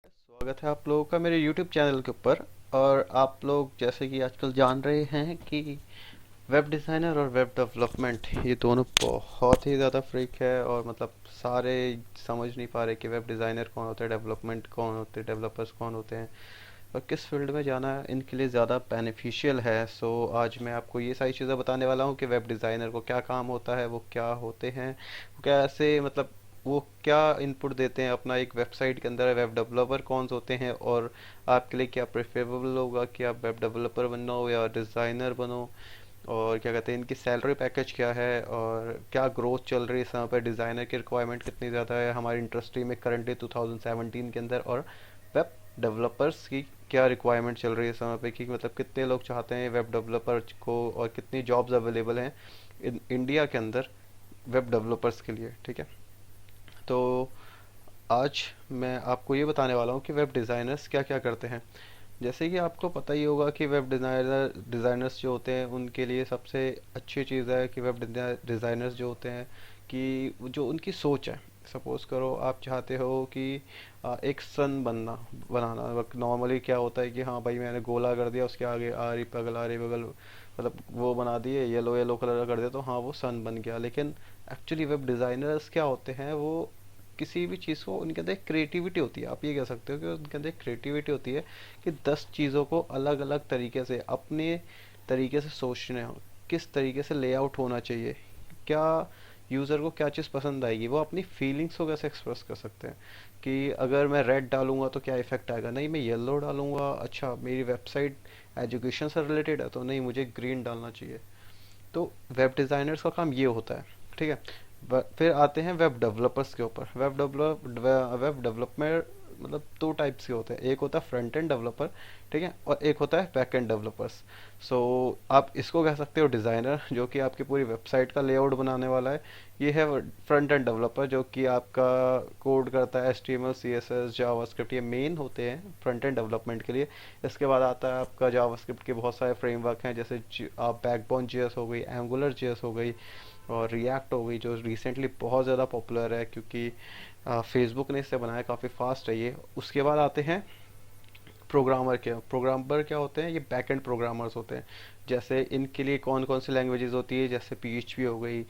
स्वागत है आप लोगों का मेरे YouTube चैनल के ऊपर। और आप लोग जैसे कि आजकल जान रहे हैं कि वेब डिज़ाइनर और वेब डेवलपमेंट ये दोनों बहुत ही ज़्यादा फ्रीक है। और मतलब सारे समझ नहीं पा रहे कि वेब डिज़ाइनर कौन होते हैं, डेवलपमेंट कौन होते हैं, डेवलपर्स कौन होते हैं और किस फील्ड में जाना इनके लिए ज़्यादा बेनिफिशियल है। सो आज मैं आपको ये सारी चीज़ें बताने वाला हूँ कि वेब डिज़ाइनर को क्या काम होता है, वो क्या होते हैं, वो कैसे मतलब वो क्या इनपुट देते हैं अपना एक वेबसाइट के अंदर, वेब डेवलपर कौन से होते हैं और आपके लिए क्या प्रेफरेबल होगा कि आप वेब डेवलपर बनो या डिज़ाइनर बनो। और क्या कहते हैं इनकी सैलरी पैकेज क्या है और क्या ग्रोथ चल रही है इस समय पर, डिज़ाइनर की रिक्वायरमेंट कितनी ज़्यादा है हमारी इंडस्ट्री में करंटली 2017 के अंदर। और वेब डेवलपर्स की क्या रिक्वायरमेंट चल रही है इस समय पे कि मतलब कितने लोग चाहते हैं वेब डेवलपर को और कितनी जॉब्स अवेलेबल हैं इंडिया के अंदर वेब डेवलपर्स के लिए। ठीक है, तो आज मैं आपको ये बताने वाला हूँ कि वेब डिज़ाइनर्स क्या क्या करते हैं। जैसे कि आपको पता ही होगा कि वेब डिज़ाइनर्स जो होते हैं उनके लिए सबसे अच्छी चीज़ है कि वेब डिज़ाइनर्स जो होते हैं कि जो उनकी सोच है। सपोज़ करो आप चाहते हो कि एक सन बनाना नॉर्मली क्या होता है कि हाँ भाई मैंने गोला कर दिया, उसके आगे आरी बगल आरी बगल मतलब वो बना दिए, येलो येलो कलर कर दिया तो हाँ वो सन बन गया। लेकिन एक्चुअली वेब डिज़ाइनर्स क्या होते हैं, वो किसी भी चीज़ को उनके अंदर एक क्रिएटिविटी होती है। आप ये कह सकते हो कि उनके अंदर एक क्रिएटिविटी होती है कि 10 चीज़ों को अलग अलग तरीके से अपने तरीके से सोचने हो, किस तरीके से लेआउट होना चाहिए, क्या यूज़र को क्या चीज़ पसंद आएगी, वो अपनी फीलिंग्स को कैसे एक्सप्रेस कर सकते हैं कि अगर मैं रेड डालूंगा तो क्या इफेक्ट आएगा, नहीं मैं येलो डालूंगा, अच्छा मेरी वेबसाइट एजुकेशन से रिलेटेड है तो नहीं मुझे ग्रीन डालना चाहिए। तो वेब डिज़ाइनर्स का काम ये होता है। ठीक है, फिर आते हैं वेब डेवलपर्स के ऊपर। वेब डेवलपमेंट मतलब दो टाइप्स के होते हैं, एक होता है फ्रंट एंड डेवलपर, ठीक है, और एक होता है बैक एंड डेवलपर्स। सो आप इसको कह सकते हो डिज़ाइनर जो कि आपकी पूरी वेबसाइट का लेआउट बनाने वाला है। ये है फ्रंट एंड डेवलपर जो कि आपका कोड करता है, HTML CSS जावास्क्रिप्ट, ये मेन होते हैं फ्रंट एंड डेवलपमेंट के लिए। इसके बाद आता है आपका जावास्क्रिप्ट के बहुत सारे फ्रेमवर्क हैं, जैसे आप बैकबोन जेएस हो गई, एंगुलर जेएस हो गई और रिएक्ट हो गई जो रिसेंटली बहुत ज़्यादा पॉपुलर है क्योंकि फेसबुक ने इसे बनाया, काफ़ी फास्ट है ये। उसके बाद आते हैं प्रोग्रामर के। प्रोग्रामर क्या होते हैं, ये बैक एंड प्रोग्रामर्स होते हैं। जैसे इनके लिए कौन कौन सी लैंग्वेजेस होती है, जैसे PHP हो गई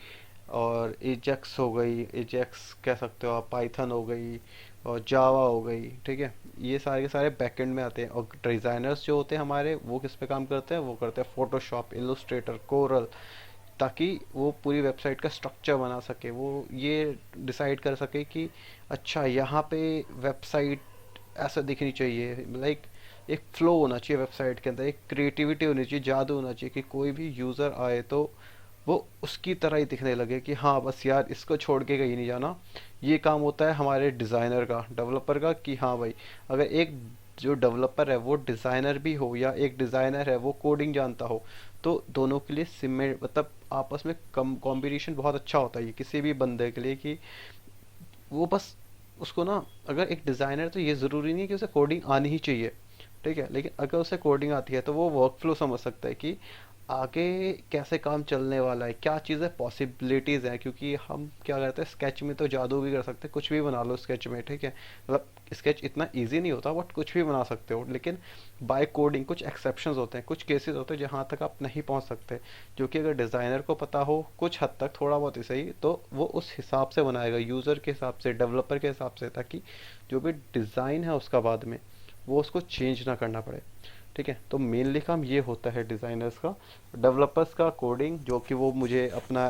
और एजेक्स हो गई, एजेक्स कह सकते हो आप, पाइथन हो गई और जावा हो गई। ठीक है, ये सारे के सारे बैकएंड में आते हैं। और डिज़ाइनर्स जो होते हैं हमारे वो किस पे काम करते हैं, वो करते हैं फोटोशॉप, इलस्ट्रेटर, कोरल, ताकि वो पूरी वेबसाइट का स्ट्रक्चर बना सके, वो ये डिसाइड कर सके कि अच्छा यहाँ पे वेबसाइट ऐसा दिखनी चाहिए, लाइक एक फ्लो होना चाहिए वेबसाइट के अंदर, एक क्रिएटिविटी होनी चाहिए, जादू होना चाहिए कि कोई भी यूज़र आए तो वो उसकी तरह ही दिखने लगे कि हाँ बस यार इसको छोड़ के कहीं नहीं जाना। ये काम होता है हमारे डिज़ाइनर का, डेवलपर का, कि हाँ भाई अगर एक जो डेवलपर है वो डिज़ाइनर भी हो या एक डिज़ाइनर है वो कोडिंग जानता हो तो दोनों के लिए सिमे मतलब आपस में कम कॉम्बिनेशन बहुत अच्छा होता है ये किसी भी बंदे के लिए कि वो बस उसको ना, अगर एक डिज़ाइनर तो ये ज़रूरी नहीं है कि उसे कोडिंग आनी ही चाहिए, ठीक है, लेकिन अगर उसे कोडिंग आती है तो वो वर्क फ्लो समझ सकता है कि आगे कैसे काम चलने वाला है, क्या चीज़ें पॉसिबिलिटीज़ हैं। क्योंकि हम क्या करते हैं स्केच में तो जादू भी कर सकते हैं, कुछ भी बना लो स्केच में, ठीक है, मतलब स्केच इतना इजी नहीं होता बट कुछ भी बना सकते हो। लेकिन बाय कोडिंग कुछ एक्सेप्शंस होते हैं, कुछ केसेस होते हैं जहाँ तक आप नहीं पहुँच सकते, जो कि अगर डिज़ाइनर को पता हो कुछ हद तक थोड़ा बहुत ही सही तो वो उस हिसाब से बनाएगा, यूज़र के हिसाब से, डेवलपर के हिसाब से, ताकि जो भी डिज़ाइन है उसका बाद में वो उसको चेंज ना करना पड़े। ठीक है, तो मेनली काम ये होता है डिज़ाइनर्स का। डेवलपर्स का कोडिंग, जो कि वो मुझे अपना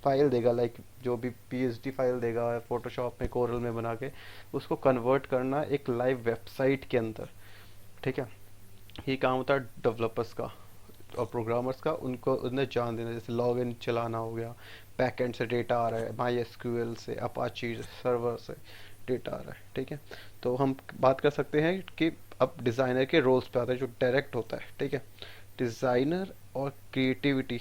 फाइल देगा, लाइक जो भी PHP फाइल देगा फोटोशॉप में कोरल में बना के उसको कन्वर्ट करना एक लाइव वेबसाइट के अंदर। ठीक है, ये काम होता है डेवलपर्स का। और प्रोग्रामर्स का उनको उन्हें जान देना, जैसे लॉगिन चलाना हो गया, बैकएंड से डेटा आ रहा है, MySQL से, अपाची सर्वर से डेटा आ रहा है। ठीक है, तो हम बात कर सकते हैं कि अब डिज़ाइनर के रोल्स पे आता है जो डायरेक्ट होता है। ठीक है, डिज़ाइनर और क्रिएटिविटी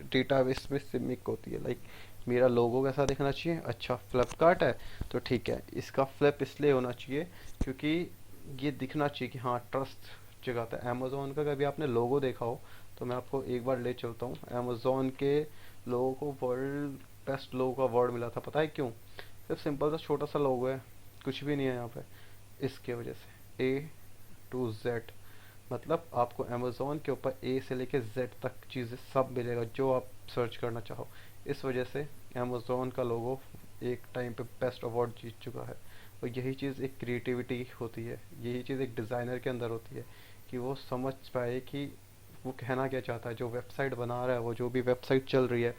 डेटाबेस में सिमिक होती है, लाइक मेरा लोगो कैसा दिखना चाहिए, अच्छा फ्लिपकार्ट है तो ठीक है इसका फ्लिप इसलिए होना चाहिए क्योंकि ये दिखना चाहिए कि हाँ ट्रस्ट जगाता है। अमेज़ोन का कभी आपने लोगो देखा हो तो मैं आपको एक बार ले चलता हूँ। अमेज़ोन के लोगों को वर्ल्ड बेस्ट लोगो का अवार्ड मिला था, पता है क्यों? सिर्फ सिंपल सा छोटा सा लोगो है, कुछ भी नहीं है यहाँ पे, इसके वजह से A to Z, मतलब आपको अमेज़ोन के ऊपर ए से लेके जेड तक चीज़ें सब मिलेगा जो आप सर्च करना चाहो। इस वजह से अमेज़ोन का लोगो एक टाइम पे बेस्ट अवार्ड जीत चुका है। और यही चीज़ एक क्रिएटिविटी होती है, यही चीज़ एक डिज़ाइनर के अंदर होती है कि वो समझ पाए कि वो कहना क्या चाहता है। जो वेबसाइट बना रहा है, वो जो भी वेबसाइट चल रही है,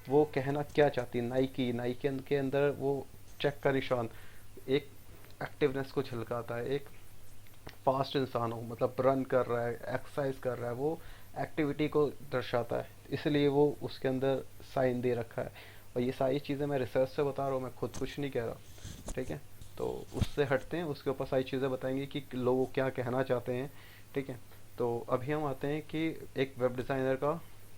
वो कहना क्या चाहती है। नाइकी नाइकी के अंदर वो चेक का निशान एक एक्टिवनेस को झलकाता है, एक फास्ट इंसान हो, मतलब रन कर रहा है, एक्सरसाइज कर रहा है, वो एक्टिविटी को दर्शाता है, इसलिए वो उसके अंदर साइन दे रखा है। और ये सारी चीज़ें मैं रिसर्च से बता रहा हूँ, मैं खुद कुछ नहीं कह रहा, ठीक है। तो उससे हटते हैं, उसके ऊपर सारी चीज़ें बताएंगे कि लोग क्या कहना चाहते हैं, ठीक है। तो अभी हम आते हैं कि एक वेब डिज़ाइनर का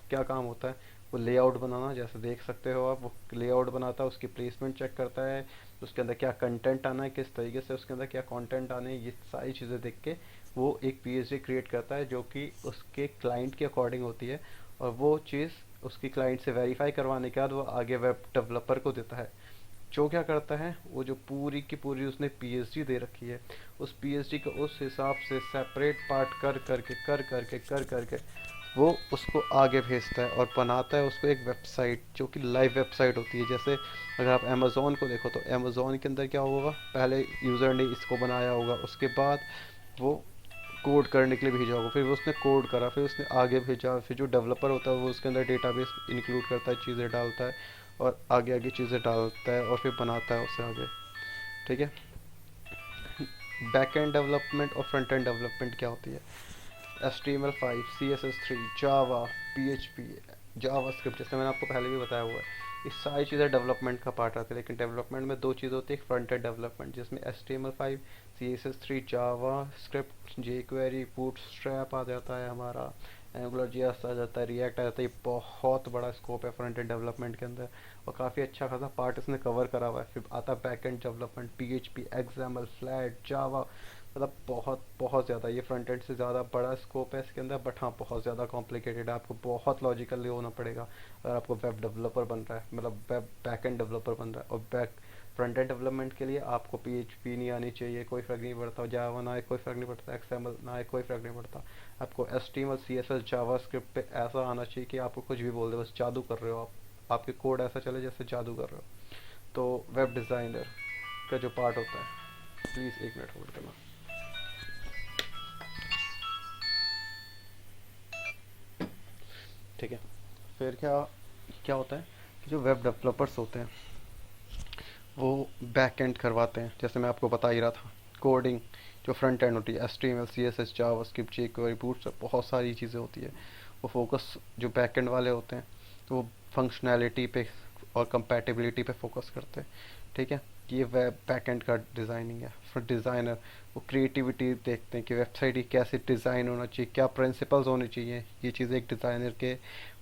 क्या काम होता है। वो लेआउट बनाना, जैसे देख सकते हो आप, वो लेआउट बनाता है, उसकी प्लेसमेंट चेक करता है, उसके अंदर क्या कंटेंट आना है, किस तरीके से उसके अंदर क्या कंटेंट आने हैं, ये सारी चीज़ें देख के वो एक पीएचडी क्रिएट करता है जो कि उसके क्लाइंट के अकॉर्डिंग होती है। और वो चीज़ उसकी क्लाइंट से वेरीफाई करवाने के बाद वो आगे वेब डेवलपर को देता है, जो क्या करता है, वो जो पूरी की पूरी उसने पीएचडी दे रखी है, उस पीएचडी को उस हिसाब से सेपरेट पार्ट कर करके वो उसको आगे भेजता है और बनाता है उसको एक वेबसाइट, जो कि लाइव वेबसाइट होती है। जैसे अगर आप अमेज़ोन को देखो, तो अमेज़ोन के अंदर क्या होगा, पहले यूज़र ने इसको बनाया होगा, उसके बाद वो कोड करने के लिए भेजा होगा, फिर वो उसने कोड करा, फिर उसने आगे भेजा, फिर जो डेवलपर होता है वो उसके अंदर डेटाबेस इंक्लूड करता है, चीज़ें डालता है और आगे आगे चीज़ें डालता है और फिर बनाता है उससे आगे, ठीक है। बैक एंड डेवलपमेंट और फ्रंट एंड डेवलपमेंट क्या होती है? HTML5, CSS3, जावा, PHP, जावास्क्रिप्ट, जैसे मैंने आपको पहले भी बताया हुआ है, ये सारी चीज़ें डेवलपमेंट का पार्ट आती है। लेकिन डेवलपमेंट में दो चीज़ होती है, फ्रंट एंड डेवलपमेंट, जिसमें HTML5, CSS3, जावा स्क्रिप्ट, jQuery, बूटस्ट्रैप आ जाता है हमारा, एंगुलर JS आ जाता है, रिएक्ट आ जाता है। ये बहुत बड़ा स्कोप है फ्रंट एंड डेवलपमेंट के अंदर और काफ़ी अच्छा खासा पार्ट इसने कवर करा हुआ है। फिर आता है back end development, PHP, XML, flat, Java, मतलब बहुत बहुत ज़्यादा, ये फ्रंट एंड से ज़्यादा बड़ा स्कोप है इसके अंदर, बट हाँ बहुत ज़्यादा कॉम्प्लिकेटेड है, आपको बहुत लॉजिकली होना पड़ेगा अगर आपको वेब डेवलपर बन रहा है, मतलब वेब बैक एंड डेवलपर बन रहा है। और बैक फ्रंट एंड डेवलपमेंट के लिए आपको PHP नहीं आनी चाहिए, कोई फ़र्क नहीं पड़ता, जावा ना आए कोई फ़र्क नहीं पड़ता, XML ना आए कोई फ़र्क नहीं पड़ता, आपको HTML, CSS, जावा स्क्रिप्ट पे ऐसा आना चाहिए कि आपको कुछ भी बोल दे, बस जादू कर रहे हो आप, आपके कोड ऐसा चले जैसे जादू कर रहे हो। तो वेब डिज़ाइनर का जो पार्ट होता है, प्लीज़ एक मिनट होल्ड करना, ठीक है। फिर क्या क्या होता है कि जो वेब डेवलपर्स होते हैं वो बैक एंड करवाते हैं, जैसे मैं आपको बता ही रहा था, कोडिंग। जो फ्रंट एंड होती है, HTML, CSS, JavaScript, jQuery, bootstrap, बहुत सारी चीज़ें होती है। वो फोकस जो बैक एंड वाले होते हैं तो वो फंक्शनैलिटी पे और कंपैटिबिलिटी पे फोकस करते हैं, ठीक है। ये वेब बैक एंड का डिज़ाइनिंग है। फिर डिज़ाइनर वो क्रिएटिविटी देखते हैं कि वेबसाइट की कैसे डिज़ाइन होना चाहिए, क्या प्रिंसिपल्स होने चाहिए। ये चीज़ें एक डिज़ाइनर के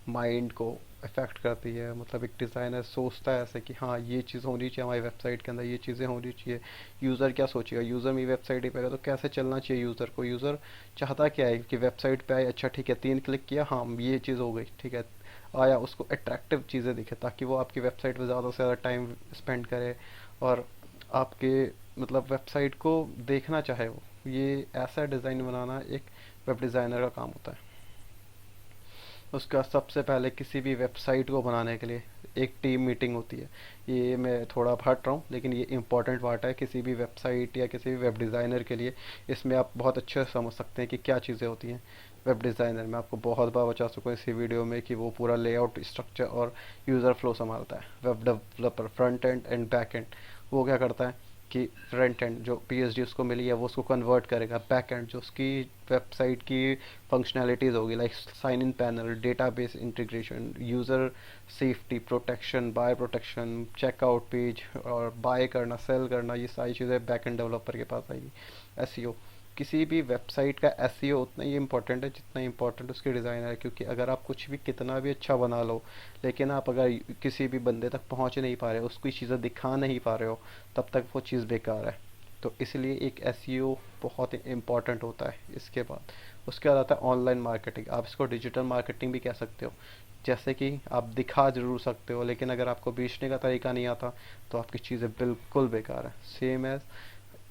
माइंड को अफेक्ट करती है, मतलब एक डिज़ाइनर सोचता है ऐसे कि हाँ ये चीज़ होनी चाहिए हमारी वेबसाइट के अंदर, ये चीज़ें होनी चाहिए। यूज़र क्या सोचेगा, यूज़र मेरी वेबसाइट ही पे तो कैसे चलना चाहिए यूज़र को, यूज़र चाहता क्या है कि वेबसाइट पे आए, अच्छा ठीक है 3 क्लिक किया, हाँ ये चीज़ हो गई, ठीक है, आया, उसको अट्रैक्टिव चीज़ें दिखे ताकि वो आपकी वेबसाइट पे ज़्यादा से ज़्यादा टाइम स्पेंड करे और आपके मतलब वेबसाइट को देखना चाहे वो। ये ऐसा डिज़ाइन बनाना एक वेब डिज़ाइनर का काम होता है। उसका सबसे पहले किसी भी वेबसाइट को बनाने के लिए एक टीम मीटिंग होती है। ये मैं थोड़ा हट रहा हूँ लेकिन ये इम्पॉर्टेंट पार्ट है किसी भी वेबसाइट या किसी भी वेब डिज़ाइनर के लिए। इसमें आप बहुत अच्छे से समझ सकते हैं कि क्या चीज़ें होती हैं। वेब डिज़ाइनर मैं आपको बहुत बार बता चुका हूँ इसी वीडियो में कि वो पूरा लेआउट, स्ट्रक्चर और यूज़र फ्लो संभालता है। Web developer front end and back and, वो क्या करता है कि फ्रंट एंड जो पीएचडी उसको मिली है वो उसको कन्वर्ट करेगा, बैक एंड जो उसकी वेबसाइट की फंक्शनैलिटीज़ होगी like sign in panel, database integration, user safety protection, buy protection, checkout page और बाय करना, सेल करना, ये सारी चीज़ें बैक एंड डेवलपर के पास आएगी। एसईओ, किसी भी वेबसाइट का एसईओ उतना ही इम्पोर्टेंट है जितना इम्पोर्टेंट उसकी डिज़ाइन है, क्योंकि अगर आप कुछ भी कितना भी अच्छा बना लो लेकिन आप अगर किसी भी बंदे तक पहुंच नहीं पा रहे हो, उसकी चीज़ें दिखा नहीं पा रहे हो, तब तक वो चीज़ बेकार है। तो इसलिए एक एसईओ बहुत ही इम्पॉर्टेंट होता है। इसके बाद उसके बाद आता है ऑनलाइन मार्केटिंग, आप इसको डिजिटल मार्केटिंग भी कह सकते हो। जैसे कि आप दिखा ज़रूर सकते हो लेकिन अगर आपको बेचने का तरीका नहीं आता तो आपकी चीज़ें बिल्कुल बेकार है। सेम एज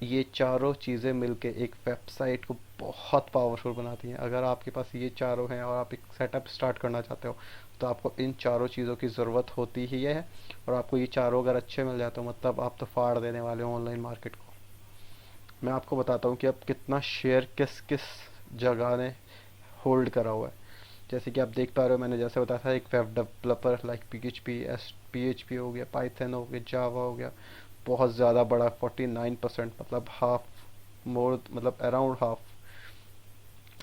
ये चारों चीज़ें मिलके एक वेबसाइट को बहुत पावरफुल बनाती हैं। अगर आपके पास ये चारों हैं और आप एक सेटअप स्टार्ट करना चाहते हो तो आपको इन चारों चीज़ों की ज़रूरत होती ही है। और आपको ये चारों अगर अच्छे मिल जाते हो मतलब आप तो फाड़ देने वाले हो ऑनलाइन मार्केट को। मैं आपको बताता हूँ कि अब कितना शेयर किस किस जगह ने होल्ड करा हुआ है। जैसे कि आप देख पा रहे हो, मैंने जैसे बताया था एक web developer like P H P हो गया, पाइथन हो गया, जावा हो गया, बहुत ज़्यादा बड़ा 49% मतलब हाफ, मोर मतलब अराउंड हाफ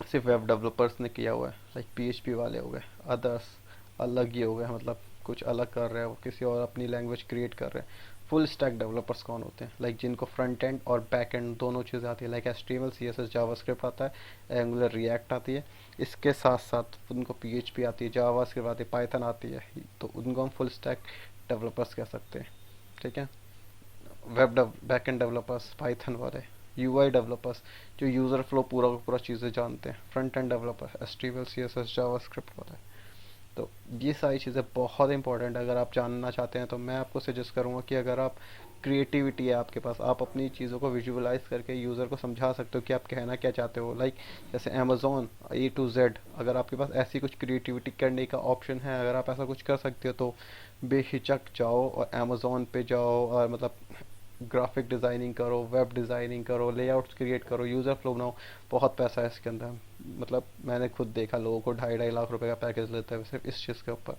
सिर्फ वेब डेवलपर्स ने किया हुआ है। लाइक पीएचपी वाले हो गए, अदर्स अलग ही हो गए, मतलब कुछ अलग कर रहे हैं वो, किसी और अपनी लैंग्वेज क्रिएट कर रहे हैं। फुल स्टैक डेवलपर्स कौन होते हैं? लाइक जिनको फ्रंट एंड और बैक एंड दोनों चीज़ें आती है। लाइक HTML CSS जावास्क्रिप्ट आता है, एंगुलर रिएक्ट आती है, इसके साथ साथ उनको पीएचपी आती है, जावास्क्रिप्ट आती है, पाइथन आती है, तो उनको हम फुल स्टैक डेवलपर्स कह सकते हैं। ठीक है। Web back and developers Python वाले, यूआई डेवलपर्स जो यूज़र फ्लो पूरा का पूरा चीज़ें जानते हैं, front end developer HTML CSS JavaScript वाले। तो ये सारी चीज़ें बहुत इंपॉर्टेंट है। अगर आप जानना चाहते हैं तो मैं आपको सजेस्ट करूँगा कि अगर आप क्रिएटिविटी है आपके पास, आप अपनी चीज़ों को विजुअलाइज करके यूज़र को समझा सकते हो कि आप कहना क्या चाहते हो। लाइक जैसे अमेज़ोन A to Z, अगर आपके पास ऐसी कुछ क्रिएटिविटी करने का ऑप्शन है, अगर आप ऐसा कुछ कर सकते हो तो बेहिचक जाओ और अमेज़ोन पे जाओ और मतलब ग्राफिक डिज़ाइनिंग करो, वेब डिज़ाइनिंग करो, लेआउट्स क्रिएट करो, यूज़र फ्लो बनाओ। बहुत पैसा है इसके अंदर। मतलब मैंने खुद देखा लोगों को 2.5-2.5 लाख रुपए का पैकेज लेते हैं सिर्फ इस चीज़ के ऊपर।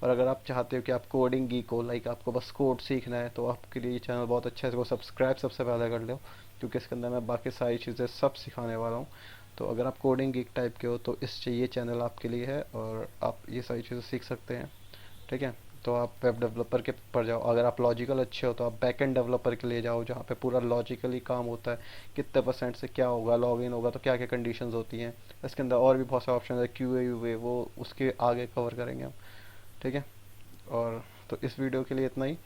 और अगर आप चाहते हो कि आप कोडिंग गीक हो, लाइक आपको बस कोड सीखना है, तो आपके लिए ये चैनल बहुत अच्छा है। इसको सब्सक्राइब सबसे पहले कर लो, क्योंकि इसके अंदर मैं बाकी सारी चीज़ें सब सिखाने वाला हूँ। तो अगर आप कोडिंग गीक टाइप के हो तो ये चैनल आपके लिए है और आप ये सारी चीज़ें सीख सकते हैं। ठीक है। तो आप वेब डेवलपर के पर जाओ। अगर आप लॉजिकल अच्छे हो तो आप बैक एंड डेवलपर के लिए जाओ, जहाँ पे पूरा लॉजिकली काम होता है। कितने परसेंट से क्या होगा, लॉगिन होगा तो क्या क्या कंडीशंस होती हैं। इसके अंदर और भी बहुत सारे ऑप्शन है, QA वो उसके आगे कवर करेंगे हम। ठीक है। और तो इस वीडियो के लिए इतना ही।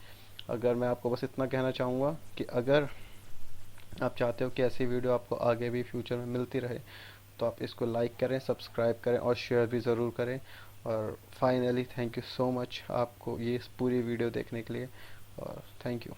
अगर मैं आपको बस इतना कहना चाहूँगा कि अगर आप चाहते हो कि ऐसी वीडियो आपको आगे भी फ्यूचर में मिलती रहे तो आप इसको लाइक करें, सब्सक्राइब करें और शेयर भी ज़रूर करें। और finally thank you so much आपको ये इस पूरी वीडियो देखने के लिए, और थैंक यू।